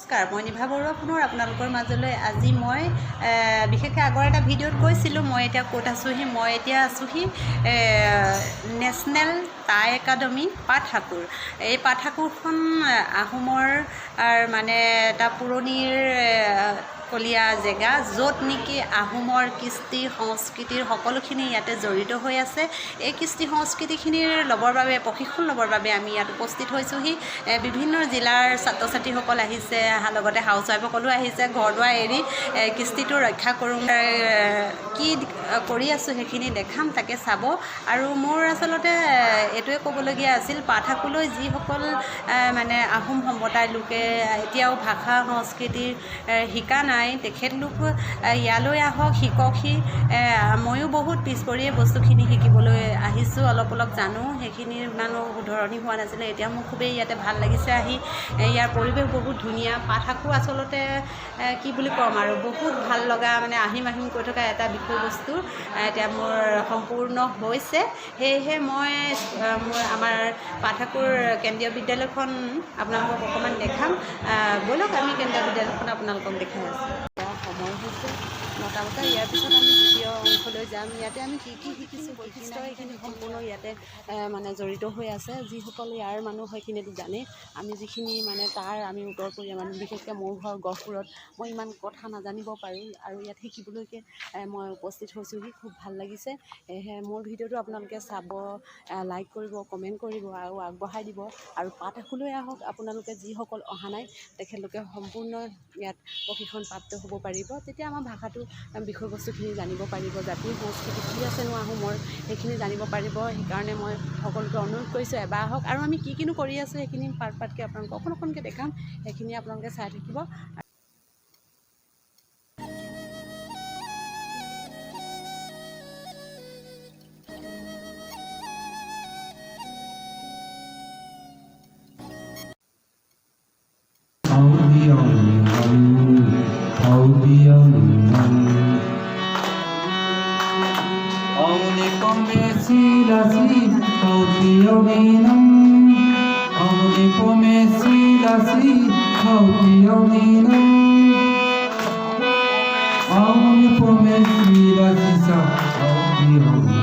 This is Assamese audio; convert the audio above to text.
নমস্কাৰ, মই নিভা বৰুৱা পুনৰ আপোনালোকৰ মাজলৈ আজি মই বিশেষকৈ আগৰ এটা ভিডিঅ'ত কৈছিলোঁ মই এতিয়া ক'ত আছোঁহি। মই এতিয়া আছোঁহি নেশ্যনেল টাই একাডেমি পাটহাকুৰ। এই পাটহাকুৰখন আহোমৰ মানে এটা পুৰণিৰ কলীয়া জেগা, য'ত নেকি আহোমৰ কৃষ্টি সংস্কৃতিৰ সকলোখিনি ইয়াতে জড়িত হৈ আছে। এই কৃষ্টি সংস্কৃতিখিনিৰ ল'বৰ বাবে প্ৰশিক্ষণ ল'বৰ বাবে আমি ইয়াত উপস্থিত হৈছোঁহি। বিভিন্ন জিলাৰ ছাত্ৰ ছাত্ৰীসকল আহিছে, লগতে হাউচ ৱাইফসকলো আহিছে। ঘৰ দুৱাৰ এৰি কৃষ্টিটো ৰক্ষা কৰোঁ, কি কৰি আছোঁ সেইখিনি দেখাম, তাকে চাব। আৰু মোৰ আচলতে এইটোৱে ক'বলগীয়া আছিল, পাটহাকুৰলৈ যিসকল মানে আহোম সম্প্ৰদায়ৰ লোকে এতিয়াও ভাষা সংস্কৃতি শিকা নাই, তেখেতলোক ইয়ালৈ আহক, শিককহি। ময়ো বহুত পিছ পৰিয়ে বস্তুখিনি শিকিবলৈ আহিছোঁ, অলপ জানো। সেইখিনিৰ ইমানো শুধৰণি হোৱা নাছিলে, এতিয়া মোৰ খুবেই ইয়াতে ভাল লাগিছে আহি। ইয়াৰ পৰিৱেশ বহুত ধুনীয়া। পাটহাকুৰ আচলতে কি বুলি ক'ম আৰু, বহুত ভাল লগা, মানে আহিম কৈ থকা এটা বিষয়বস্তু এতিয়া মোৰ সম্পূৰ্ণ হৈছে। সেয়েহে মই আমাৰ পাটহাকুৰ কেন্দ্ৰীয় বিদ্যালয়খন আপোনালোকক অকণমান দেখাম। ব'লক আমি কেন্দ্ৰীয় বিদ্যালয়খন আপোনালোকক দেখাই আছোঁ। সময় হৈছে 9টা বজা। ইয়াৰ পিছত আমি দ্বিতীয় অংশলৈ যাম। ইয়াতে আমি কি শিকিছোঁ, বৈশিষ্ট্য এইখিনি সম্পূৰ্ণ ইয়াতে মানে জড়িত হৈ আছে। যিসকল ইয়াৰ মানুহ সেইখিনিতো জানেই, আমি যিখিনি মানে আমি উত্তৰ-পূৰীয়া মানুহ, বিশেষকৈ মোৰ ঘৰ গহপুৰত, মই ইমান কথা নাজানিব পাৰোঁ। আৰু ইয়াত শিকিবলৈকে মই উপস্থিত হৈছোঁহি, খুব ভাল লাগিছে। সেয়েহে মোৰ ভিডিঅ'টো আপোনালোকে চাব, লাইক কৰিব, কমেণ্ট কৰিব আৰু আগবঢ়াই দিব। আৰু পাটহাকুৰলৈ আহক, আপোনালোকে যিসকল অহা নাই তেখেতলোকে সম্পূৰ্ণ ইয়াত প্ৰশিক্ষণ প্ৰাপ্ত হ'ব পাৰিব। তেতিয়া আমাৰ ভাষাটো বিষয়বস্তুখিনি জানিব পাৰিব, জাতিৰ সংস্কৃতি কি আছেনো আহোমৰ, সেইখিনি জানিব পাৰিব। সেইকাৰণে মই সকলোকে অনুৰোধ কৰিছোঁ, এবাৰ আহক। আৰু আমি কিনো কৰি আছোঁ সেইখিনি পাৰ্টকৈ আপোনালোকক অকণকৈ দেখাম, সেইখিনি আপোনালোকে চাই থাকিব। Aum